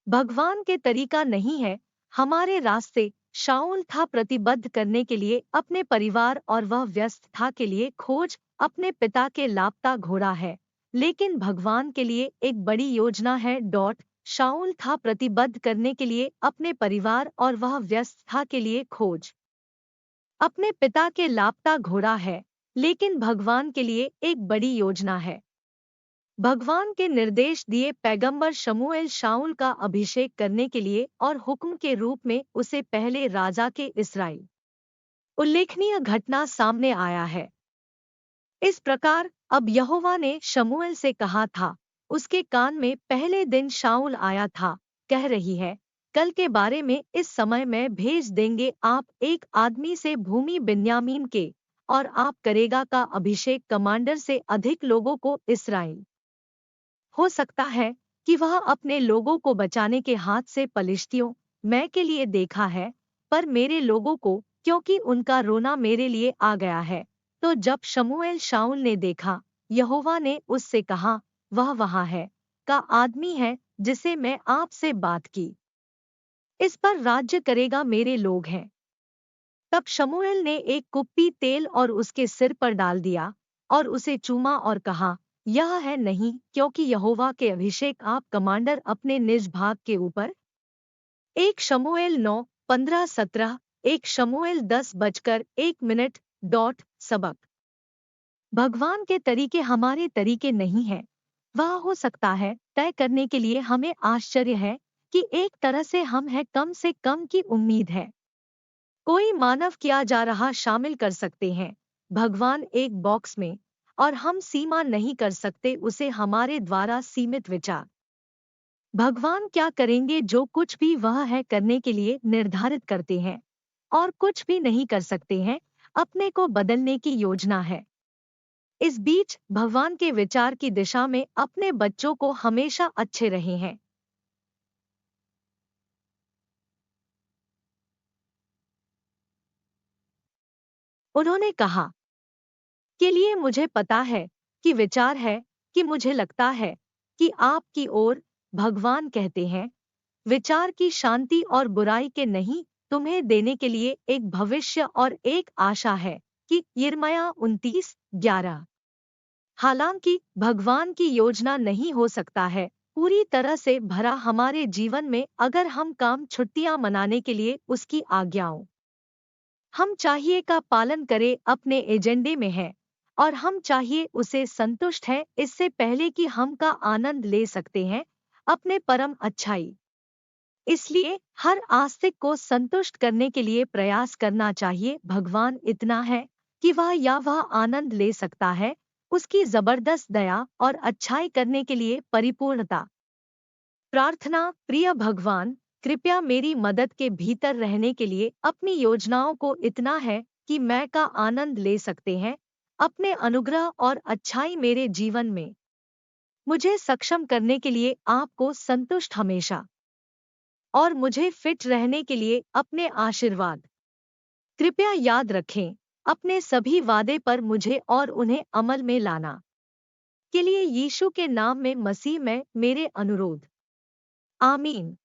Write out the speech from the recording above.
भगवान के तरीका नहीं है हमारे रास्ते। शाऊल था प्रतिबद्ध करने के लिए अपने परिवार और वह व्यस्त था के लिए खोज अपने पिता के लापता घोड़ा है, लेकिन भगवान के लिए एक बड़ी योजना है। शाऊल था प्रतिबद्ध करने के लिए अपने परिवार और वह व्यस्त था के लिए खोज अपने पिता के लापता घोड़ा है, लेकिन भगवान के लिए एक बड़ी योजना है। भगवान के निर्देश दिए पैगंबर शमूएल शाऊल का अभिषेक करने के लिए और हुक्म के रूप में उसे पहले राजा के इस्राएल उल्लेखनीय घटना सामने आया है। इस प्रकार अब यहोवा ने शमूएल से कहा था, उसके कान में पहले दिन शाऊल आया था, कह रही है, कल के बारे में इस समय में भेज देंगे आप एक आदमी से भूमि बिन्यामीन के, और आप करेगा का अभिषेक कमांडर से अधिक लोगों को इस्राएल। हो सकता है कि वह अपने लोगों को बचाने के हाथ से पलिश्तियों मैं के लिए देखा है, पर मेरे लोगों को, क्योंकि उनका रोना मेरे लिए आ गया है। तो जब शमूएल शाऊल ने देखा, यहोवा ने उससे कहा, वह वहाँ है का आदमी है जिसे मैं आपसे बात की, इस पर राज्य करेगा, मेरे लोग हैं। तब शमूएल ने एक कुप्पी तेल और उसके सिर पर डाल दिया और उसे चूमा और कहा, यह है नहीं, क्योंकि यहोवा के अभिषेक आप कमांडर अपने निज भाग के ऊपर। 1 शमूएल 9:15-17, 1 शमूएल 10:1 सबक। भगवान के तरीके हमारे तरीके नहीं हैं। वह हो सकता है तय करने के लिए हमें आश्चर्य है कि एक तरह से कम की उम्मीद है। कोई मानव किया जा रहा शामिल कर सकते हैं भगवान एक बॉक्स में, और हम सीमा नहीं कर सकते उसे हमारे द्वारा सीमित विचार। भगवान क्या करेंगे जो कुछ भी वह है करने के लिए निर्धारित करते हैं, और कुछ भी नहीं कर सकते हैं, अपने को बदलने की योजना है। इस बीच भगवान के विचार की दिशा में अपने बच्चों को हमेशा अच्छे रहे हैं। उन्होंने कहा के लिए मुझे पता है कि विचार है कि मुझे लगता है कि आपकी ओर, भगवान कहते हैं, विचार की शांति और बुराई के नहीं, तुम्हें देने के लिए एक भविष्य और एक आशा है। कि यिर्मयाह 29:11। हालांकि भगवान की योजना नहीं हो सकता है पूरी तरह से भरा हमारे जीवन में अगर हम काम छुट्टियां मनाने के लिए उसकी आज्ञाओं हम चाहिए का पालन करें अपने एजेंडे में है, और हम चाहिए उसे संतुष्ट है इससे पहले कि हम का आनंद ले सकते हैं अपने परम अच्छाई। इसलिए हर आस्तिक को संतुष्ट करने के लिए प्रयास करना चाहिए। भगवान इतना है कि वह आनंद ले सकता है उसकी जबरदस्त दया और अच्छाई करने के लिए परिपूर्णता। प्रार्थना। प्रिय भगवान, कृपया मेरी मदद के भीतर रहने के लिए अपनी योजनाओं को इतना है कि मैं का आनंद ले सकते हैं अपने अनुग्रह और अच्छाई मेरे जीवन में। मुझे सक्षम करने के लिए आपको संतुष्ट हमेशा, और मुझे फिट रहने के लिए अपने आशीर्वाद। कृपया याद रखें अपने सभी वादे पर मुझे और उन्हें अमल में लाना के लिए यीशु के नाम में मसीह में मेरे अनुरोध। आमीन।